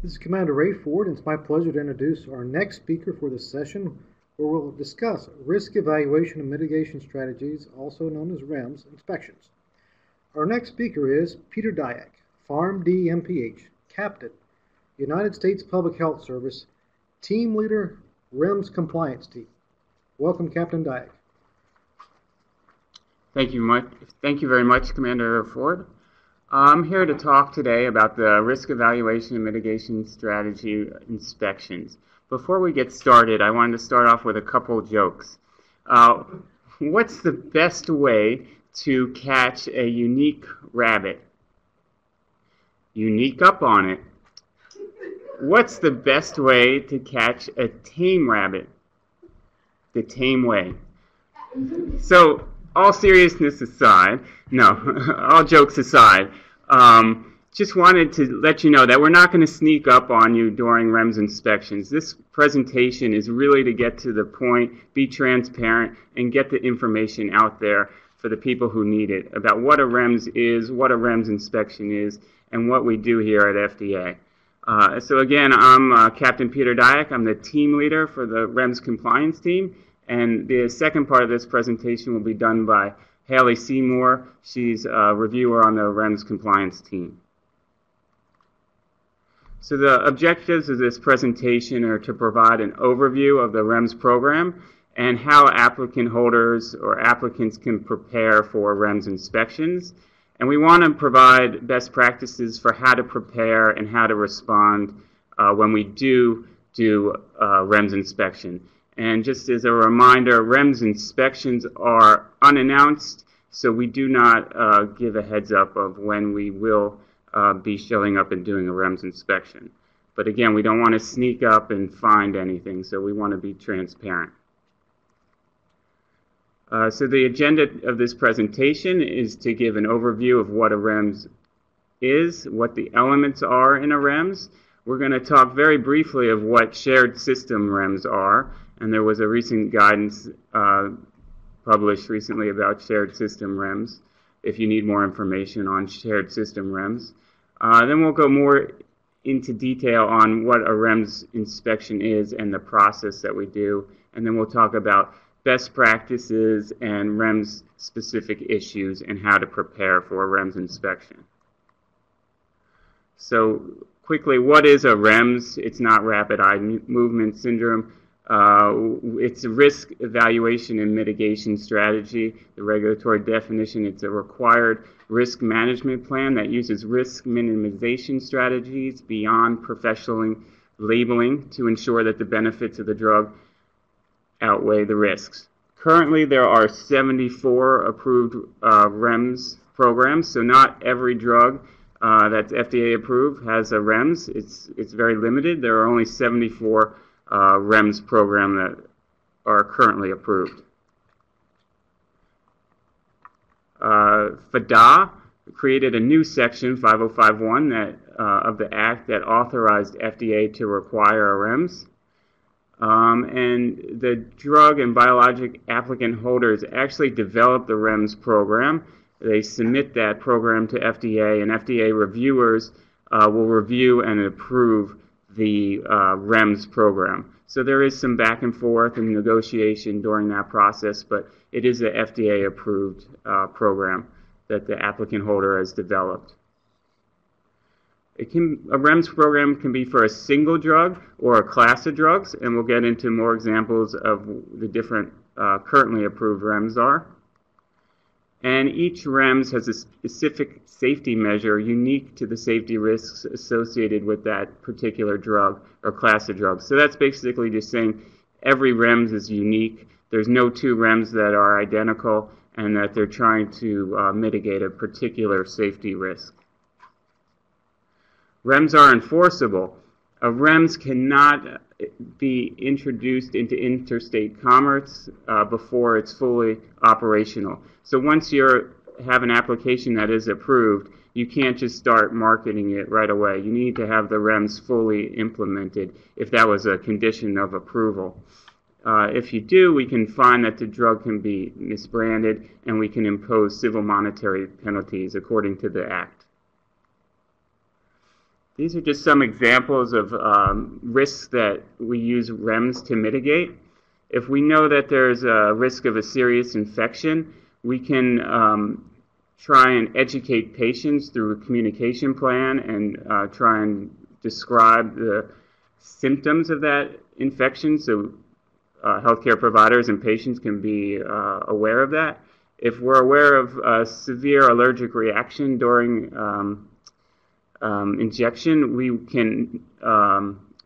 This is Commander Ray Ford, and it's my pleasure to introduce our next speaker for this session, where we'll discuss risk evaluation and mitigation strategies, also known as REMS, inspections. Our next speaker is Peter Diak, PharmD MPH, Captain, United States Public Health Service, Team Leader, REMS Compliance Team. Welcome, Captain Diak. Thank you very much, Commander Ford. I'm here to talk today about the risk evaluation and mitigation strategy inspections. Before we get started, I wanted to start off with a couple jokes. What's the best way to catch a unique rabbit? Unique up on it. What's the best way to catch a tame rabbit? The tame way. So, all seriousness aside, all jokes aside, just wanted to let you know that we're not going to sneak up on you during REMS inspections. This presentation is really to get to the point, be transparent, and get the information out there for the people who need it about what a REMS is, what a REMS inspection is, and what we do here at FDA. So again, I'm Captain Peter Diak. I'm the team leader for the REMS compliance team. And the second part of this presentation will be done by Haley Seymour. She's a reviewer on the REMS compliance team. So the objectives of this presentation are to provide an overview of the REMS program and how applicant holders or applicants can prepare for REMS inspections. And we want to provide best practices for how to prepare and how to respond when we do REMS inspection. And just as a reminder, REMS inspections are unannounced, so we do not give a heads up of when we will be showing up and doing a REMS inspection. But again, we don't want to sneak up and find anything, so we want to be transparent. So the agenda of this presentation is to give an overview of what a REMS is, what the elements are in a REMS. We're going to talk very briefly of what shared system REMS are. And there was a recent guidance published recently about shared system REMS, if you need more information on shared system REMS. Then we'll go more into detail on what a REMS inspection is and the process that we do. And then we'll talk about best practices and REMS-specific issues and how to prepare for a REMS inspection. So quickly, what is a REMS? It's not rapid eye movement syndrome. It's a risk evaluation and mitigation strategy. The regulatory definition, it's a required risk management plan that uses risk minimization strategies beyond professional labeling to ensure that the benefits of the drug outweigh the risks. Currently, there are 74 approved REMS programs, so not every drug that's FDA approved has a REMS. It's very limited. There are only 74 REMS program that are currently approved. FDA created a new section 5051 that, of the Act that authorized FDA to require a REMS. And the drug and biologic applicant holders actually develop the REMS program. They submit that program to FDA, and FDA reviewers will review and approve the REMS program. So there is some back and forth and negotiation during that process, but it is an FDA-approved program that the applicant holder has developed. A REMS program can be for a single drug or a class of drugs, and we'll get into more examples of the different currently approved REMS are. And each REMS has a specific safety measure unique to the safety risks associated with that particular drug or class of drugs. So that's basically just saying every REMS is unique. There's no two REMS that are identical, and that they're trying to mitigate a particular safety risk. REMS are enforceable. A REMS cannot be introduced into interstate commerce before it's fully operational. So once you have an application that is approved, you can't just start marketing it right away. You need to have the REMS fully implemented if that was a condition of approval. If you do, we can find that the drug can be misbranded, and we can impose civil monetary penalties according to the Act. These are just some examples of risks that we use REMS to mitigate. If we know that there's a risk of a serious infection, we can try and educate patients through a communication plan and try and describe the symptoms of that infection so healthcare providers and patients can be aware of that. If we're aware of a severe allergic reaction during injection, we can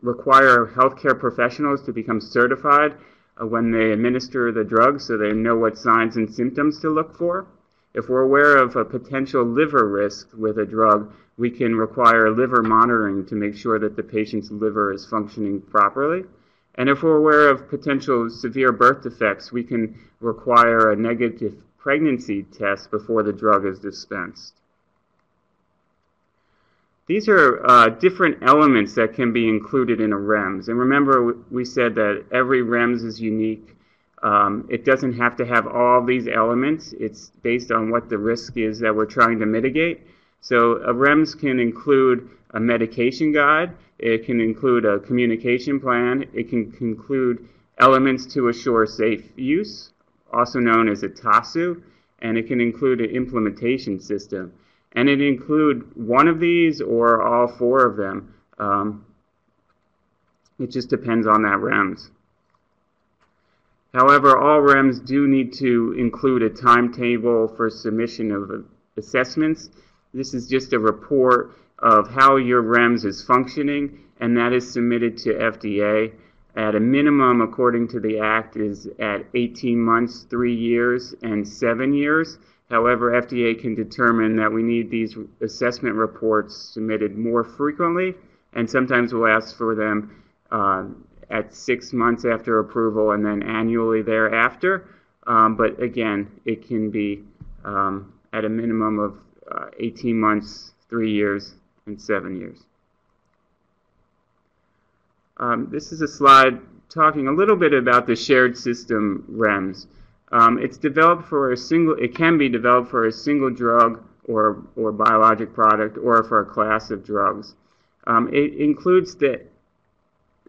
require healthcare professionals to become certified when they administer the drug so they know what signs and symptoms to look for. If we're aware of a potential liver risk with a drug, we can require liver monitoring to make sure that the patient's liver is functioning properly. And if we're aware of potential severe birth defects, we can require a negative pregnancy test before the drug is dispensed. These are different elements that can be included in a REMS. And remember, we said that every REMS is unique. It doesn't have to have all these elements. It's based on what the risk is that we're trying to mitigate. So a REMS can include a medication guide. It can include a communication plan. It can include elements to assure safe use, also known as a TASU, and it can include an implementation system. And it include one of these or all four of them. It just depends on that REMS. However, all REMS do need to include a timetable for submission of assessments. This is just a report of how your REMS is functioning, and that is submitted to FDA. At a minimum, according to the Act, is at 18 months, 3 years, and 7 years. However, FDA can determine that we need these assessment reports submitted more frequently, and sometimes we'll ask for them at 6 months after approval and then annually thereafter. But again, it can be at a minimum of 18 months, 3 years, and 7 years. This is a slide talking a little bit about the shared system REMS. It's developed for a single. It can be developed for a single drug or biologic product or for a class of drugs. It includes the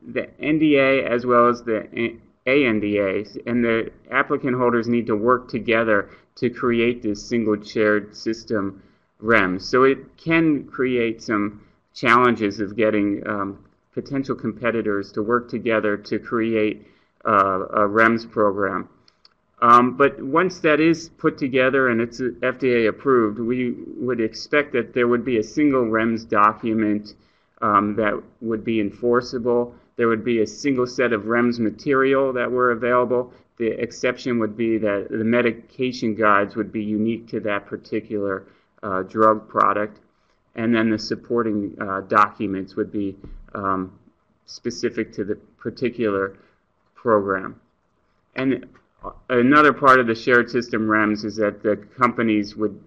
NDA as well as the ANDAs, and the applicant holders need to work together to create this single shared system REMS. So it can create some challenges of getting potential competitors to work together to create a REMS program. But once that is put together and it's FDA approved, we would expect that there would be a single REMS document that would be enforceable. There would be a single set of REMS material that were available. The exception would be that the medication guides would be unique to that particular drug product. And then the supporting documents would be specific to the particular program. And another part of the shared system REMS is that the companies would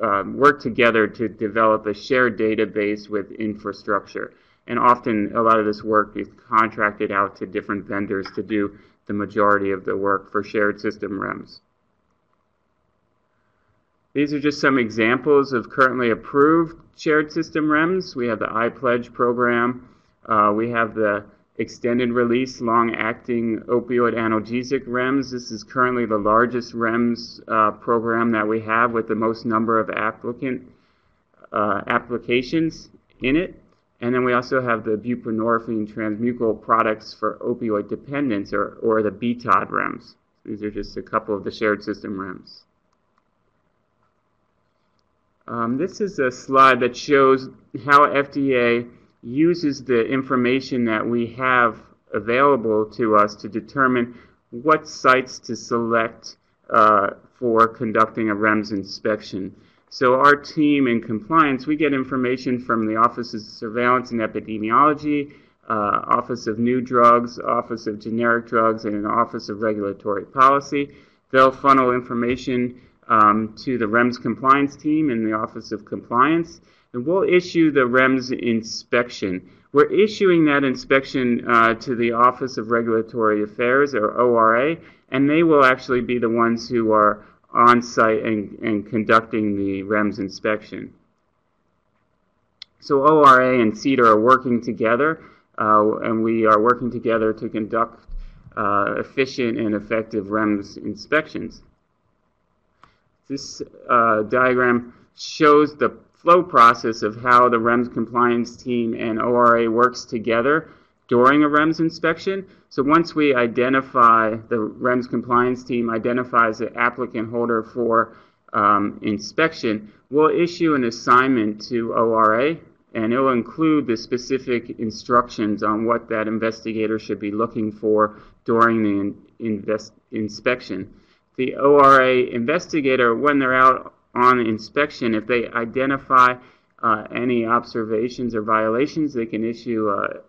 work together to develop a shared database with infrastructure. And often a lot of this work is contracted out to different vendors to do the majority of the work for shared system REMS. These are just some examples of currently approved shared system REMS. We have the iPledge program. We have the extended release long-acting opioid analgesic REMS. This is currently the largest REMS program that we have with the most number of applications in it. And then we also have the buprenorphine transmucal products for opioid dependence, or the BTOD REMS. These are just a couple of the shared system REMS. This is a slide that shows how FDA uses the information that we have available to us to determine what sites to select for conducting a REMS inspection. So our team in compliance, we get information from the Office of Surveillance and Epidemiology, Office of New Drugs, Office of Generic Drugs, and an Office of Regulatory Policy. They'll funnel information to the REMS compliance team in the Office of Compliance, and we'll issue the REMS inspection. We're issuing that inspection to the Office of Regulatory Affairs, or ORA, and they will actually be the ones who are on site and conducting the REMS inspection. So ORA and CDER are working together, and we are working together to conduct efficient and effective REMS inspections. This diagram shows the flow process of how the REMS compliance team and ORA works together during a REMS inspection. So once we identify, the REMS compliance team identifies the applicant holder for inspection, we'll issue an assignment to ORA, and it will include the specific instructions on what that investigator should be looking for during the inspection. The ORA investigator, when they're out on inspection, if they identify any observations or violations, they can issue a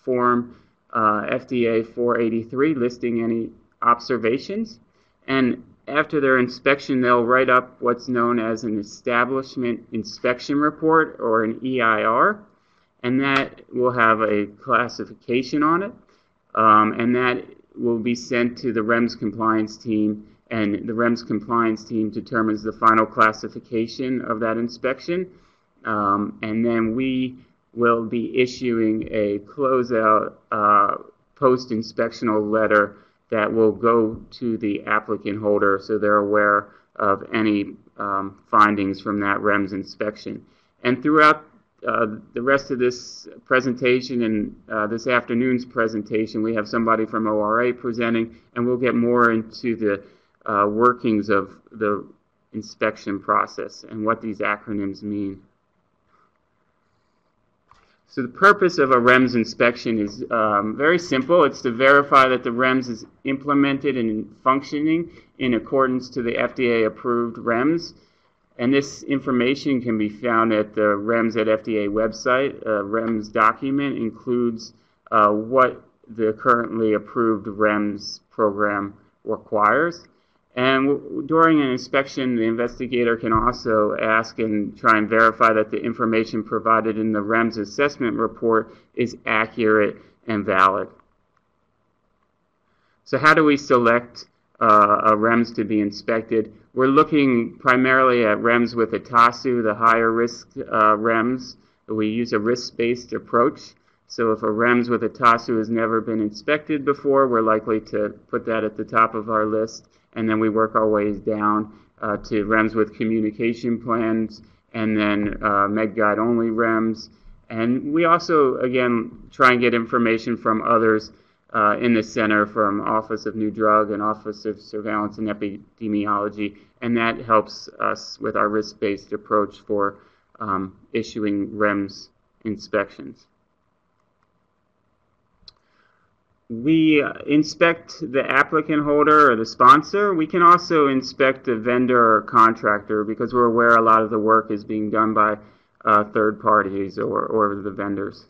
form FDA 483 listing any observations. And after their inspection, they'll write up what's known as an Establishment Inspection Report, or an EIR, and that will have a classification on it, and that will be sent to the REMS compliance team, and the REMS compliance team determines the final classification of that inspection, and then we will be issuing a closeout post-inspectional letter that will go to the applicant holder so they're aware of any findings from that REMS inspection. And throughout the rest of this presentation and this afternoon's presentation, we have somebody from ORA presenting, and we'll get more into the workings of the inspection process and what these acronyms mean. So the purpose of a REMS inspection is very simple. It's to verify that the REMS is implemented and functioning in accordance to the FDA-approved REMS. And this information can be found at the REMS at FDA website. A REMS document includes what the currently approved REMS program requires. And during an inspection, the investigator can also ask and try and verify that the information provided in the REMS assessment report is accurate and valid. So how do we select a REMS to be inspected? We're looking primarily at REMS with a TASU, the higher risk REMS. We use a risk-based approach. So if a REMS with a TASU has never been inspected before, we're likely to put that at the top of our list. And then we work our ways down to REMS with communication plans, and then MedGuide only REMS. And we also, again, try and get information from others in the center, from Office of New Drug and Office of Surveillance and Epidemiology, and that helps us with our risk-based approach for issuing REMS inspections. We inspect the applicant holder or the sponsor. We can also inspect the vendor or contractor because we're aware a lot of the work is being done by third parties or the vendors.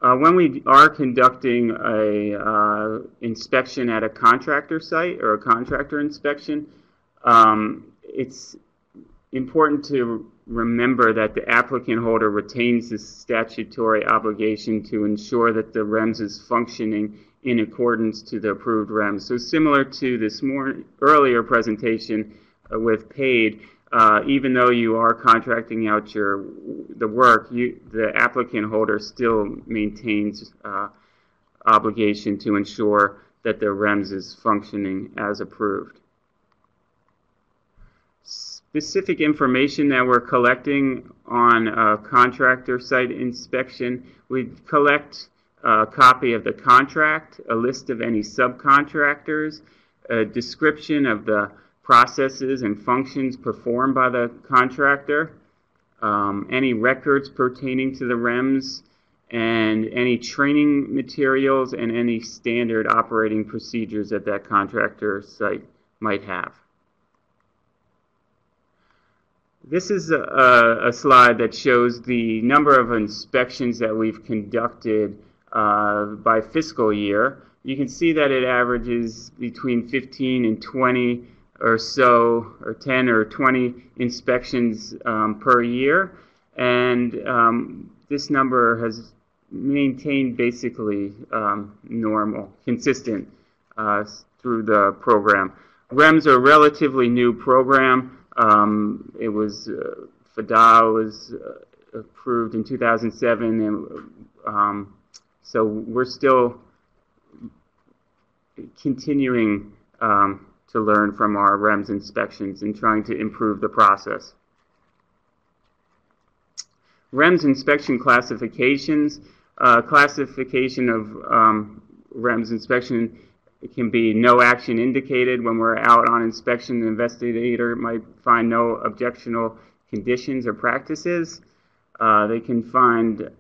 When we are conducting a inspection at a contractor site or a contractor inspection, it's important to remember that the applicant holder retains the statutory obligation to ensure that the REMS is functioning in accordance to the approved REMS. So similar to this earlier presentation with paid, even though you are contracting out the work, the applicant holder still maintains obligation to ensure that the REMS is functioning as approved. Specific information that we're collecting on a contractor site inspection: we collect a copy of the contract, a list of any subcontractors, a description of the processes and functions performed by the contractor, any records pertaining to the REMS, and any training materials and any standard operating procedures that that contractor site might have. This is a slide that shows the number of inspections that we've conducted by fiscal year. You can see that it averages between 15 and 20 or so, or 10 or 20 inspections per year. And this number has maintained basically normal, consistent through the program. REMS are a relatively new program. It was FADA was approved in 2007, and so we're still continuing to learn from our REMS inspections and trying to improve the process. REMS inspection classifications. Classification of REMS inspection, it can be no action indicated. When we're out on inspection, the investigator might find no objectionable conditions or practices. They can find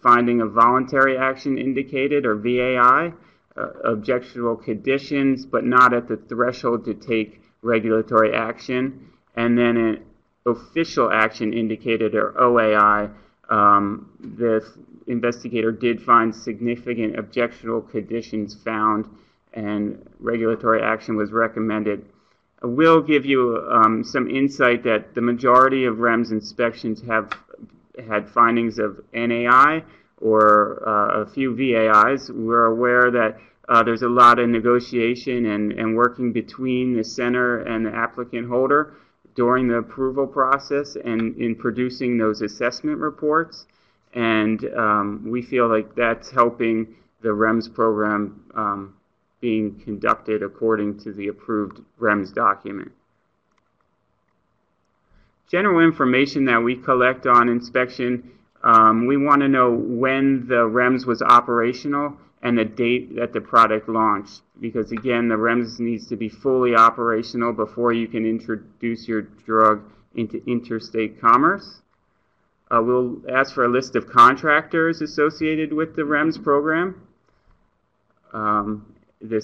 finding of voluntary action indicated, or VAI, objectionable conditions, but not at the threshold to take regulatory action. And then an official action indicated, or OAI, the investigator did find significant objectionable conditions found and regulatory action was recommended. I will give you some insight that the majority of REMS inspections have had findings of NAI or a few VAIs. We're aware that there's a lot of negotiation and working between the center and the applicant holder during the approval process and in producing those assessment reports. And we feel like that's helping the REMS program being conducted according to the approved REMS document. General information that we collect on inspection, we want to know when the REMS was operational and the date that the product launched, because again, the REMS needs to be fully operational before you can introduce your drug into interstate commerce. We'll ask for a list of contractors associated with the REMS program, the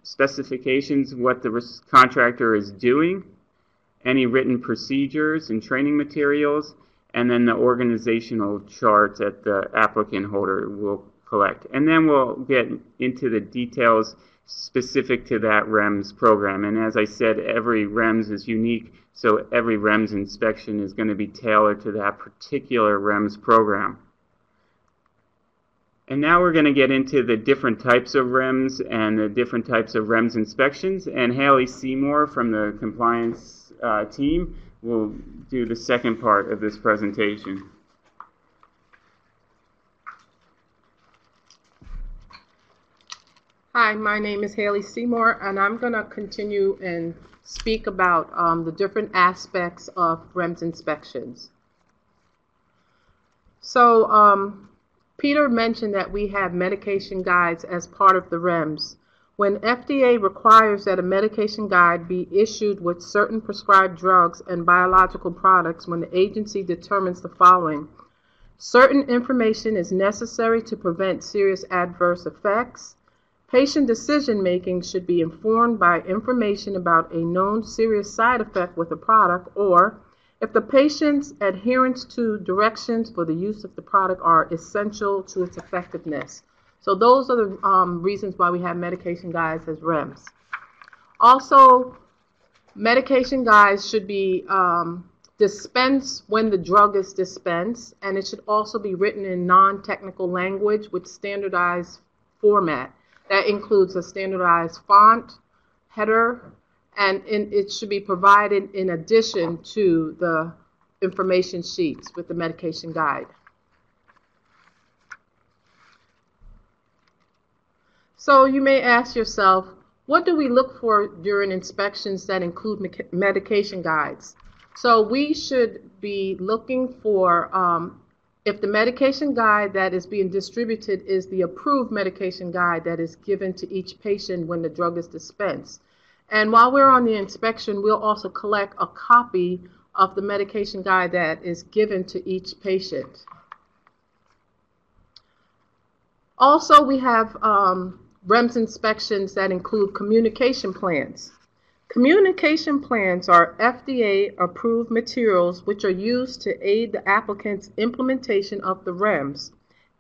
specifications, what the contractor is doing, any written procedures and training materials, and then the organizational charts that the applicant holder will collect. And then we'll get into the details specific to that REMS program. And as I said, every REMS is unique, so every REMS inspection is going to be tailored to that particular REMS program. And now we're going to get into the different types of REMS and the different types of REMS inspections. And Haley Seymour from the compliance team will do the second part of this presentation. Hi, my name is Haley Seymour, and I'm going to continue and speak about the different aspects of REMS inspections. So Peter mentioned that we have medication guides as part of the REMS. When FDA requires that a medication guide be issued with certain prescribed drugs and biological products, when the agency determines the following: certain information is necessary to prevent serious adverse effects. Patient decision-making should be informed by information about a known serious side effect with a product, or if the patient's adherence to directions for the use of the product are essential to its effectiveness. So those are the reasons why we have medication guides as REMS. Also, medication guides should be dispensed when the drug is dispensed, and it should also be written in non-technical language with standardized format. That includes a standardized font, header, and it should be provided in addition to the information sheets with the medication guide. So you may ask yourself, what do we look for during inspections that include medication guides? So we should be looking for if the medication guide that is being distributed is the approved medication guide that is given to each patient when the drug is dispensed. And while we're on the inspection, we'll also collect a copy of the medication guide that is given to each patient. Also, we have REMS inspections that include communication plans. Communication plans are FDA-approved materials which are used to aid the applicant's implementation of the REMS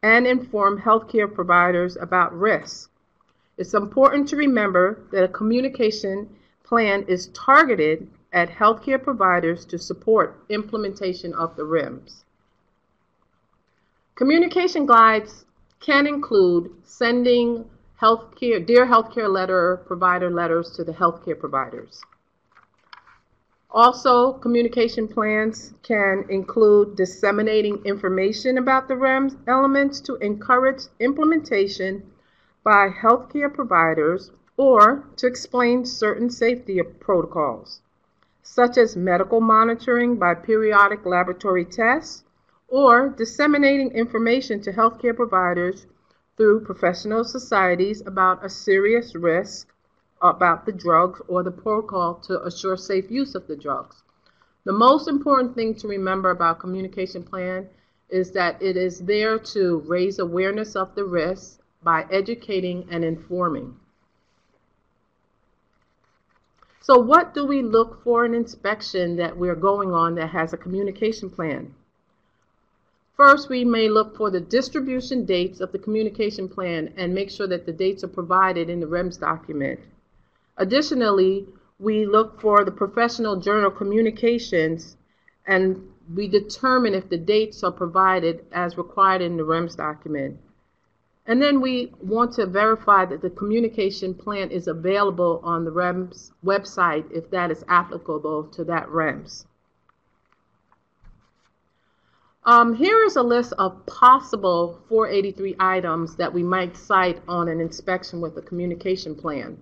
and inform healthcare providers about risks. It's important to remember that a communication plan is targeted at healthcare providers to support implementation of the REMS. Communication guides can include sending Dear Healthcare letter, provider letters to the healthcare providers. Also, communication plans can include disseminating information about the REMS elements to encourage implementation by healthcare providers or to explain certain safety protocols, such as medical monitoring by periodic laboratory tests or disseminating information to healthcare providers through professional societies about a serious risk about the drugs or the protocol to assure safe use of the drugs. The most important thing to remember about communication plan is that it is there to raise awareness of the risks by educating and informing. So what do we look for in inspection that we're going on that has a communication plan? First, we may look for the distribution dates of the communication plan and make sure that the dates are provided in the REMS document. Additionally, we look for the professional journal communications and we determine if the dates are provided as required in the REMS document. And then we want to verify that the communication plan is available on the REMS website if that is applicable to that REMS. Here is a list of possible 483 items that we might cite on an inspection with a communication plan.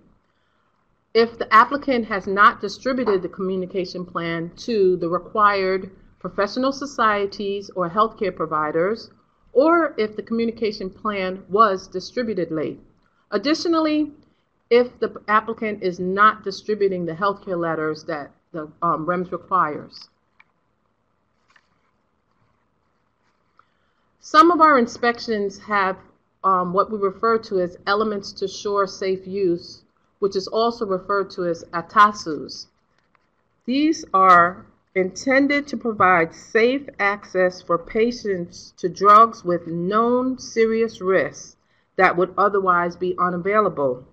If the applicant has not distributed the communication plan to the required professional societies or healthcare providers, or if the communication plan was distributed late. Additionally, if the applicant is not distributing the healthcare letters that the REMS requires. Some of our inspections have what we refer to as elements to assure safe use, which is also referred to as ATASUs. These are intended to provide safe access for patients to drugs with known serious risks that would otherwise be unavailable.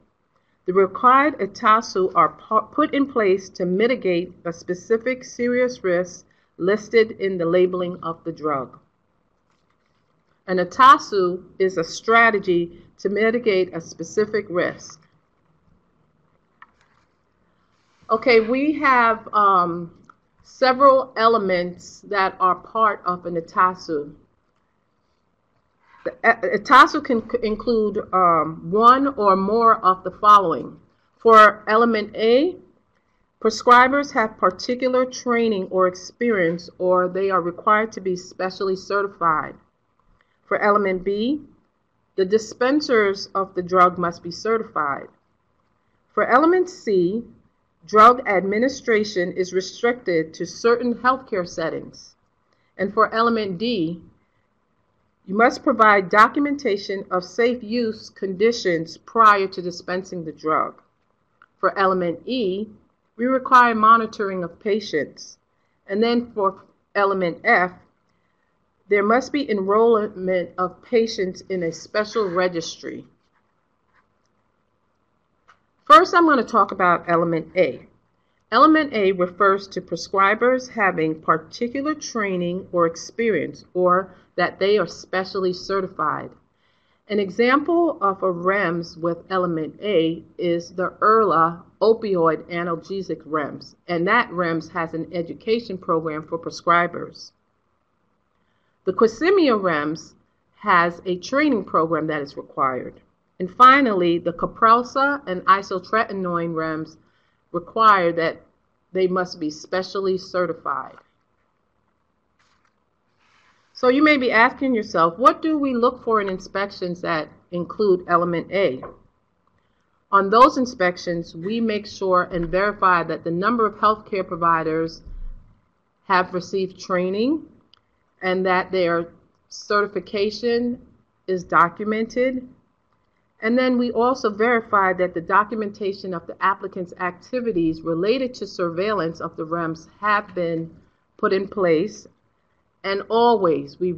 The required ATASU are put in place to mitigate a specific serious risk listed in the labeling of the drug. An ATASU is a strategy to mitigate a specific risk. Okay, we have several elements that are part of an ATASU. The ATASU can include one or more of the following. For element A, prescribers have particular training or experience or they are required to be specially certified. For element B, the dispensers of the drug must be certified. For element C, drug administration is restricted to certain healthcare settings. And for element D, you must provide documentation of safe use conditions prior to dispensing the drug. For element E, we require monitoring of patients. And then for element F, there must be enrollment of patients in a special registry. First, I'm going to talk about element A. Element A refers to prescribers having particular training or experience or that they are specially certified. An example of a REMS with element A is the ERLA opioid analgesic REMS, and that REMS has an education program for prescribers. The Quasimia REMS has a training program that is required. And finally, the Caprelsa and isotretinoin REMS require that they must be specially certified. So you may be asking yourself, what do we look for in inspections that include element A? On those inspections, we make sure and verify that the number of healthcare providers have received training and that their certification is documented. And then we also verify that the documentation of the applicant's activities related to surveillance of the REMS have been put in place. And always we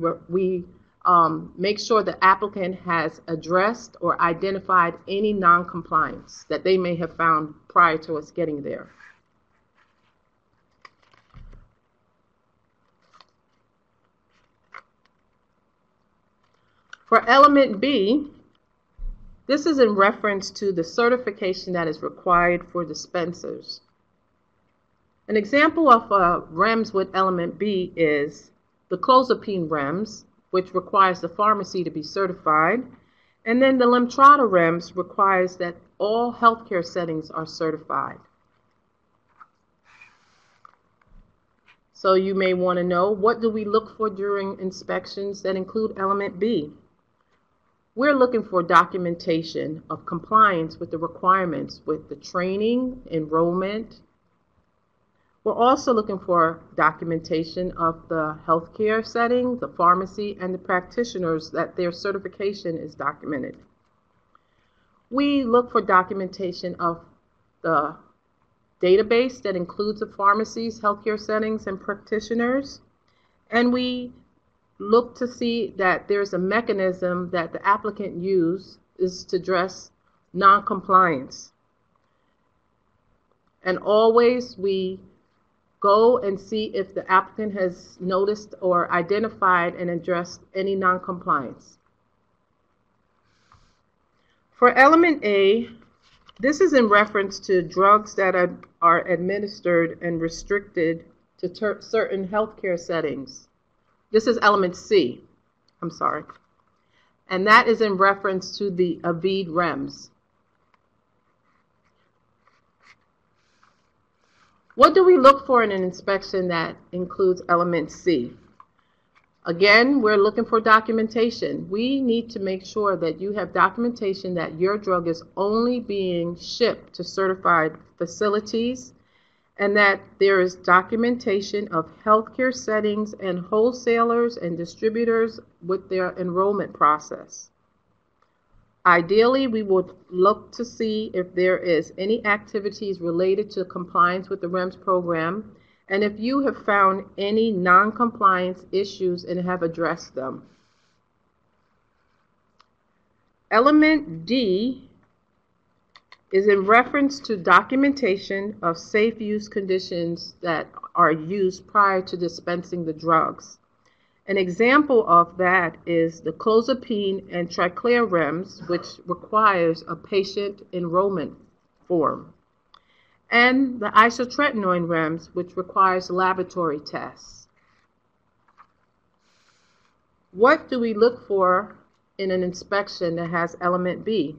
make sure the applicant has addressed or identified any non-compliance that they may have found prior to us getting there. For element B, this is in reference to the certification that is required for dispensers. An example of a REMS with element B is the clozapine REMS, which requires the pharmacy to be certified. And then the Lemtrada REMS requires that all healthcare settings are certified. So you may want to know, what do we look for during inspections that include element B? We're looking for documentation of compliance with the requirements with the training, enrollment. We're also looking for documentation of the healthcare setting, the pharmacy, and the practitioners, that their certification is documented. We look for documentation of the database that includes the pharmacies, healthcare settings, and practitioners. And we look to see that there's a mechanism that the applicant uses to address non-compliance. And always we go and see if the applicant has noticed or identified and addressed any non-compliance. For element A, this is in reference to drugs that are administered and restricted to certain healthcare settings. This is element C, and that is in reference to the AVID REMS. What do we look for in an inspection that includes element C? Again, we're looking for documentation. We need to make sure that you have documentation that your drug is only being shipped to certified facilities, and that there is documentation of healthcare settings and wholesalers and distributors with their enrollment process. Ideally, we would look to see if there is any activities related to compliance with the REMS program, and if you have found any non-compliance issues and have addressed them. Element D is in reference to documentation of safe use conditions that are used prior to dispensing the drugs. An example of that is the clozapine and triclare REMS, which requires a patient enrollment form, and the isotretinoin REMS, which requires laboratory tests. What do we look for in an inspection that has element B?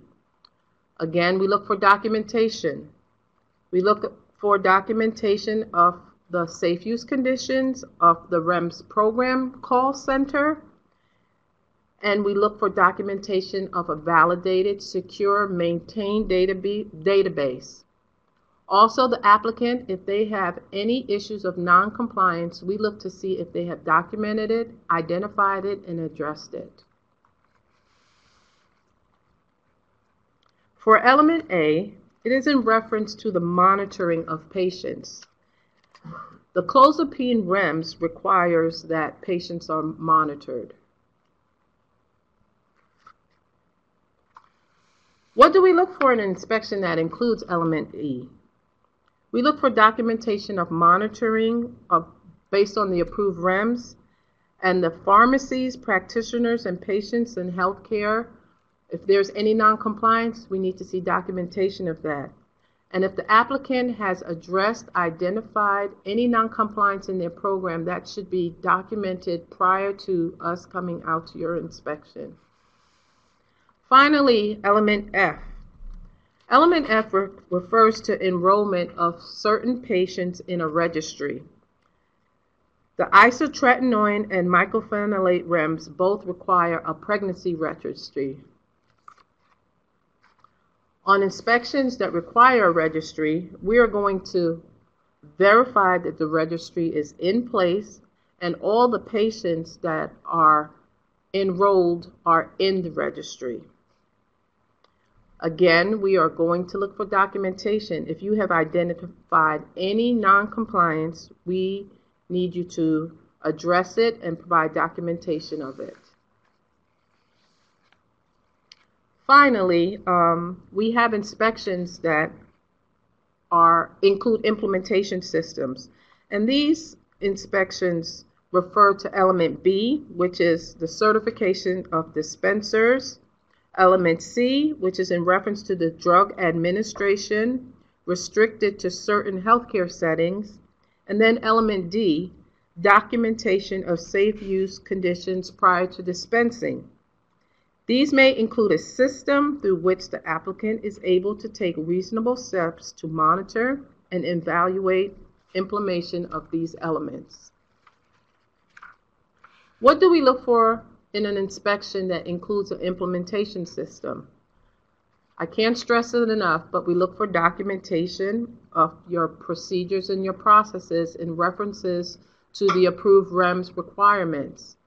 Again, we look for documentation. We look for documentation of the safe use conditions of the REMS program call center, and we look for documentation of a validated, secure, maintained database. Also, the applicant, if they have any issues of non-compliance, we look to see if they have documented it, identified it, and addressed it. For element A, it is in reference to the monitoring of patients. The clozapine REMS requires that patients are monitored. What do we look for in an inspection that includes element E? We look for documentation of monitoring based on the approved REMS, and the pharmacies, practitioners, and patients in healthcare. If there's any non-compliance, we need to see documentation of that. And if the applicant has addressed, identified any non-compliance in their program, that should be documented prior to us coming out to your inspection. Finally, element F. Element F refers to enrollment of certain patients in a registry. The isotretinoin and mycophenolate REMS both require a pregnancy registry. On inspections that require a registry, we are going to verify that the registry is in place and all the patients that are enrolled are in the registry. Again, we are going to look for documentation. If you have identified any non-compliance, we need you to address it and provide documentation of it. Finally, we have inspections that include implementation systems, and these inspections refer to element B, which is the certification of dispensers, element C, which is in reference to the drug administration restricted to certain healthcare settings, And then element D, documentation of safe use conditions prior to dispensing. These may include a system through which the applicant is able to take reasonable steps to monitor and evaluate implementation of these elements. What do we look for in an inspection that includes an implementation system? I can't stress it enough, but we look for documentation of your procedures and your processes in references to the approved REMS requirements.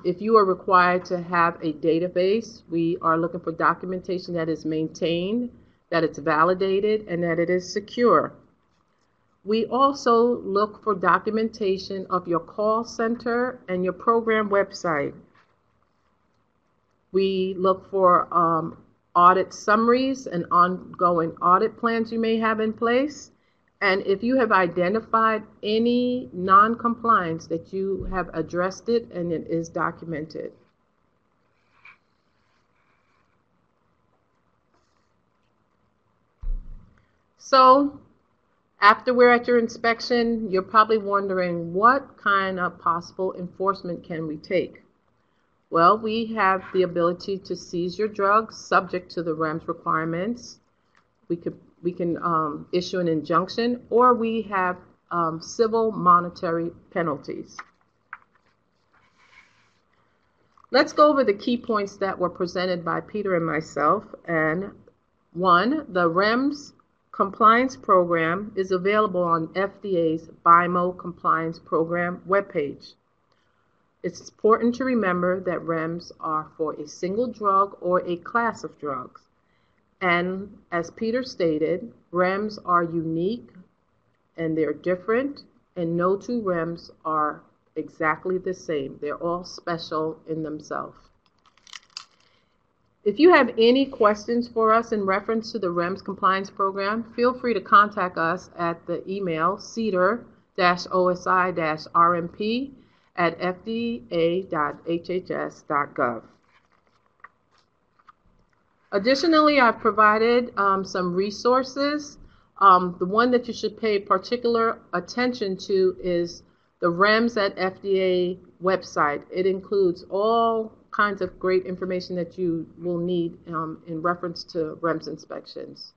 If you are required to have a database, we are looking for documentation that is maintained, that it's validated, and that it is secure. We also look for documentation of your call center and your program website. We look for audit summaries and ongoing audit plans you may have in place. And if you have identified any non-compliance, that you have addressed it and it is documented. So, after we're at your inspection, you're probably wondering, what kind of possible enforcement can we take? Well, we have the ability to seize your drugs subject to the REMS requirements. We can issue an injunction, or we have civil monetary penalties. Let's go over the key points that were presented by Peter and myself. And one, the REMS compliance program is available on FDA's BIMO compliance program webpage. It's important to remember that REMS are for a single drug or a class of drugs. And as Peter stated, REMS are unique and they're different, and no two REMS are exactly the same. They're all special in themselves. If you have any questions for us in reference to the REMS compliance program, feel free to contact us at the email cedar-osi-rmp@fda.hhs.gov. Additionally, I've provided some resources. The one that you should pay particular attention to is the REMS at FDA website. It includes all kinds of great information that you will need in reference to REMS inspections.